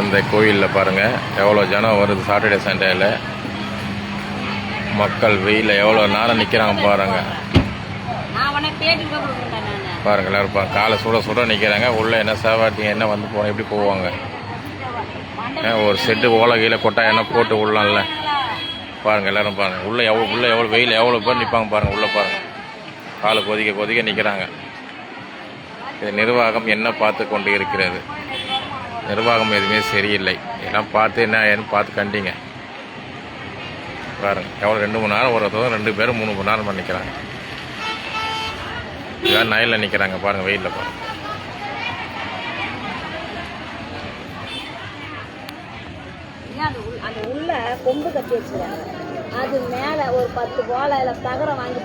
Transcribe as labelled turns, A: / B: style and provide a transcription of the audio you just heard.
A: இந்த கோயிலில் பாருங்கள் எவ்வளோ ஜனம் வருது. சாட்டர்டே சண்டேயில் மக்கள் வெயிலில் எவ்வளோ நேரம் நிற்கிறாங்க பாருங்கள். பாருங்கள் எல்லோரும் காலை சுட நிற்கிறாங்க. உள்ளே என்ன சேவாட்டிங்க என்ன வந்து போன எப்படி போவாங்க. ஒரு செட்டு ஓலை கீழே கொட்டா என்ன போட்டு உள்ளாம்ல. பாருங்கள் எல்லோரும் பாருங்கள். உள்ளே எவ்வளோ வெயில் எவ்வளோ பேர் நிற்பாங்க பாருங்கள். உள்ளே பாருங்கள் காலை கொதிக்க நிற்கிறாங்க. இது நிர்வாகம் என்ன பார்த்து கொண்டு இருக்கிறது. நிர்வாகம் எதுவுமே சரியில்லை. எல்லாம் பார்த்து என்ன ஏன்னு பார்த்து கண்டிங்க. பாருங்கள் எவ்வளோ 2-3 நேரம் ஒருத்தவங்க 2 பேரும் 3 மணி நேரம் நிற்கிறாங்க. இதெல்லாம் நயலில் நிற்கிறாங்க பாருங்கள் வெயிலில் பாருங்கள்.
B: அந்த உள்ள கொம்பு கட்டி வச்சுருக்காங்க. அது மேலே ஒரு 10 போல தகரம் வாங்கி